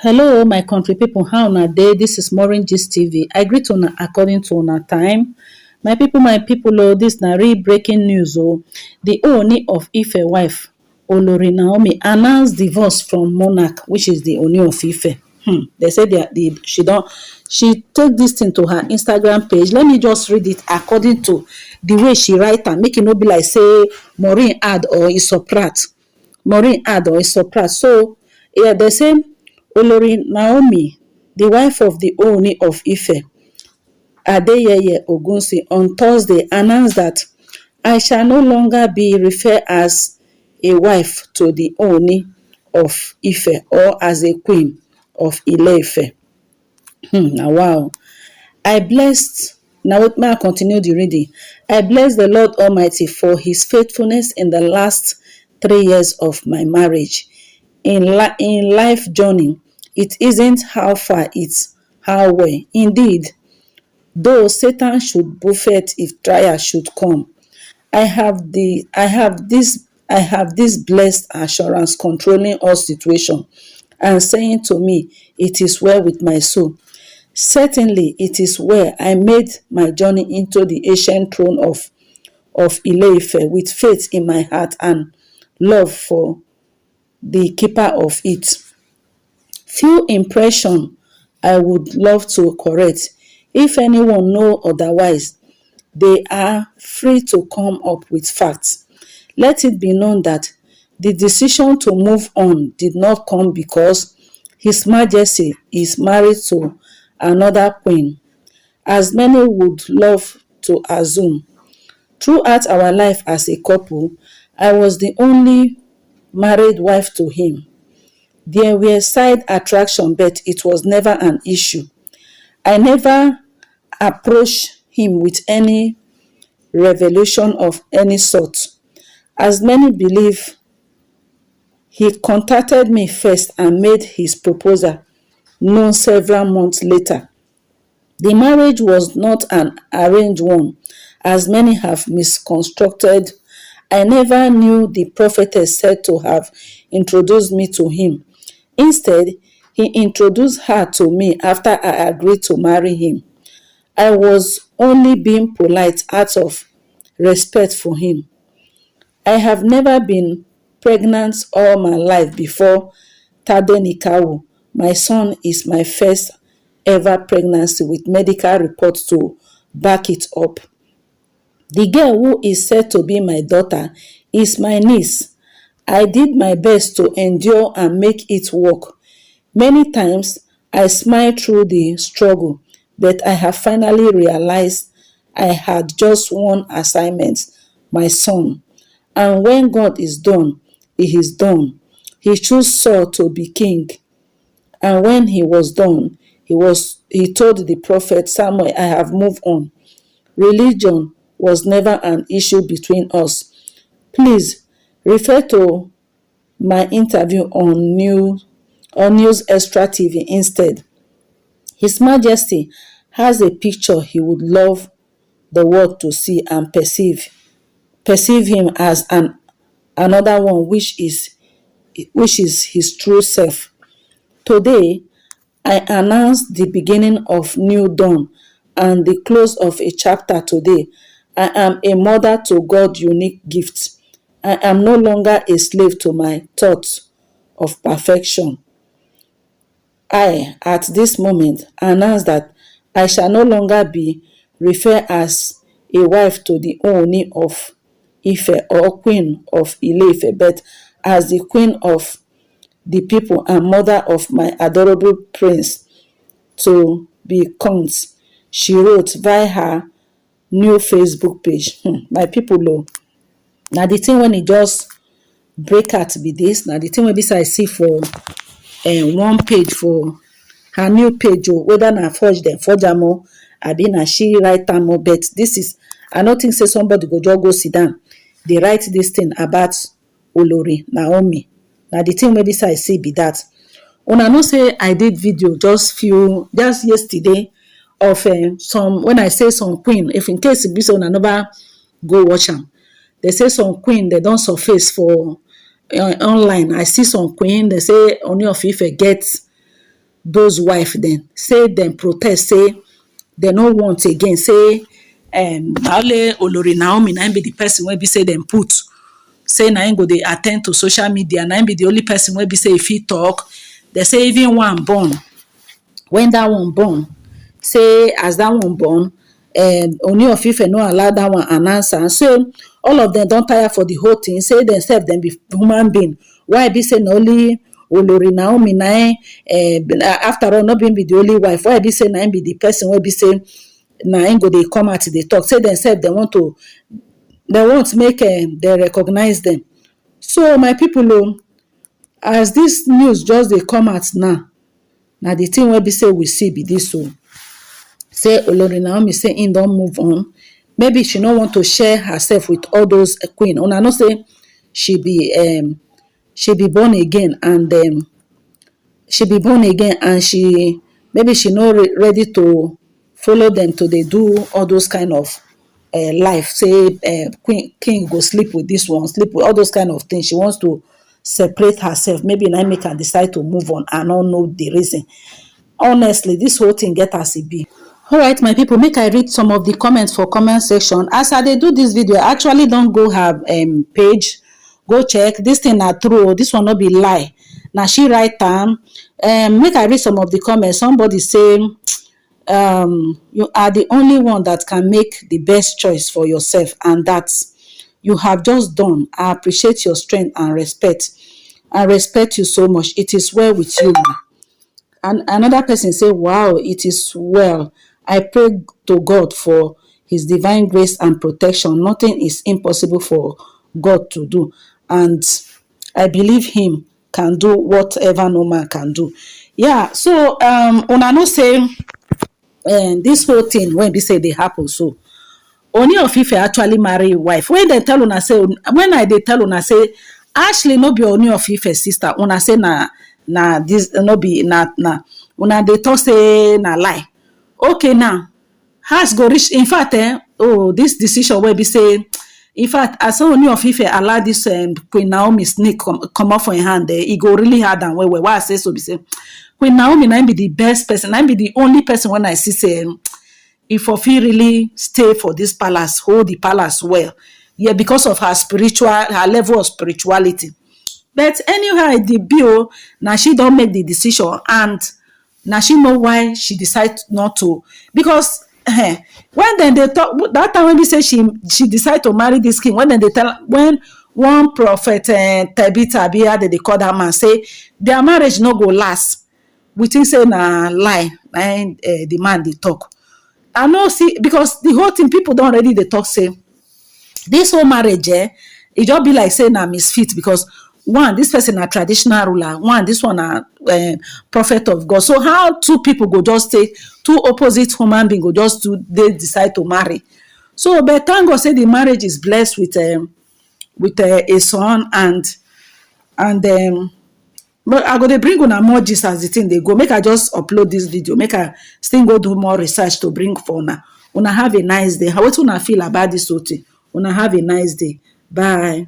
Hello, my country people. How na day? This is Maureen Gist TV. I greet una according to una time. My people, oh, this na real breaking news. Oh, the Ooni of Ife wife, Olori Naomi, announced divorce from Monarch, which is the Ooni of Ife. They said she take this thing to her Instagram page. Let me just read it according to the way she write am. Make it no be like say Maureen add or Isoprat. Maureen add or Isoprat. So yeah, they say Olori Naomi, the wife of the Ooni of Ife, Adeyeye Ogunsi, on Thursday announced that I shall no longer be referred as a wife to the Ooni of Ife or as a queen of Ile-Ife. Now, wow. I blessed, now may I continue the reading. I bless the Lord Almighty for his faithfulness in the last 3 years of my marriage. In life journey, it isn't how far, it's how well. Indeed, though Satan should buffet if trial should come, I have this blessed assurance controlling all situation and saying to me, it is well with my soul. Certainly it is well. I made my journey into the ancient throne of Ile-Ife with faith in my heart and love for the keeper of it. Few impression I would love to correct. If anyone know otherwise, they are free to come up with facts. Let it be known that the decision to move on did not come because His Majesty is married to another queen, as many would love to assume. Throughout our life as a couple, I was the only married wife to him. There were side attraction, but it was never an issue. I never approached him with any revelation of any sort. As many believe, he contacted me first and made his proposal known several months later. The marriage was not an arranged one, as many have misconstrued. I never knew the prophetess said to have introduced me to him. Instead, he introduced her to me after I agreed to marry him. I was only being polite out of respect for him. I have never been pregnant all my life before Tadenikawo. My son is my first ever pregnancy with medical reports to back it up. The girl who is said to be my daughter is my niece. I did my best to endure and make it work. Many times I smiled through the struggle, but I have finally realized I had just one assignment, my son. And when God is done, he is done. He chose Saul to be king. And when he was done, he told the prophet Samuel, I have moved on. Religion was never an issue between us. Please refer to my interview on News Extra TV instead. His Majesty has a picture he would love the world to see and perceive him as another one which is his true self. Today, I announce the beginning of new dawn and the close of a chapter today. I am a mother to God's unique gifts. I am no longer a slave to my thoughts of perfection. I, at this moment, announce that I shall no longer be referred as a wife to the Ooni of Ife or queen of Ile-Ife, but as the queen of the people and mother of my adorable prince to be counts, she wrote via her new Facebook page. My people, now the thing when it just break out be this. Now the thing when this I see for one page for her new page, whether na forge them, forge am o, abi na she write am o, but this is, I don't think say somebody go sit down. They write this thing about Olori Naomi. Now the thing wey this I see be that. Una know say I did video just yesterday of some, when I say some queen, if in case it be so una never go watch am. They say some queen they don't surface for online. I see some queen, they say Ooni of Ife get those wife then say dem protest, say dem no want again, say na only Olori Naomi na im be the person wey be say dem put, say na im go dey at ten d to social media, na im be the only person wey be say e fit talk. Dem say even one born, when that one born, say as that one born, Ooni of Ife no allow that one announce am. So all of them don tire for the whole thing, say dem sef dem be human being. Why e be say na only Olori Naomi na after all no be the only wife, why e be say na im be the person wey be say na im go dey come out dey talk, say dem sef dem want make dem recognize dem. So my people o, as this news just dey come out now, na the thing wey be say we see be this o. Say Olori Naomi say im don move on. Maybe she no want to share herself with all those queen. Una know say she be born again, and she maybe she no ready to follow them to dey do all those kind of life. Say king go sleep with this one, sleep with all those kind of things. She wants to separate herself. Maybe na make her decide to move on. I don't know the reason. Honestly, this whole thing get as e be. Alright, my people, make I read some of the comments for comment section. As I dey do this video, I actually don go her page, go check. This thing na true, this one no be lie. Na she write am. Make I read some of the comments. Somebody say, you are the only one that can make the best choice for yourself, and that you have just done. I appreciate your strength and respect. I respect you so much. It is well with you. And another person say, wow, it is well. I pray to God for his divine grace and protection. Nothing is impossible for God to do. And I believe him can do whatever no man can do. Yeah, so una know say this whole thing when they say they happen, so Ooni of Ife actually marry wife. When they tell una say, when I dey tell una say Ashley no be Ooni of Ife sister, una say na this no be na una dey talk say na lie. Okay, now has go reach, in fact this decision wey be say, in fact as Ooni of Ife allow this Queen Naomi snake come off for im hand, e go really hard am well. Why I say so be say Queen Naomi na be the best person, na be the only person when I see say if of he really stay for this palace, hold the palace well, yeah, because of her level of spirituality. But anyhow, the bill now she don't make the decision, and now she know why she decide not to, because when then they talk that time when we say she decide to marry this king, when then they tell, when one prophet Tabitha Abia they call that man, say their marriage no go last, we think say na lie, and the man they talk. I know, see, because the whole thing people don't already they talk say this whole marriage it just be like say na misfit, because one, this person a traditional ruler, one, this one a prophet of God. So how two people go just take, two opposite human beings go just they decide to marry? So but thank God say the marriage is blessed with a son, and but I go dey bring una more gist as the thing they go. Make I just upload this video, make I still go do more research to bring for una. Una have a nice day. How what una feel about this whole thing? Una have a nice day. Bye.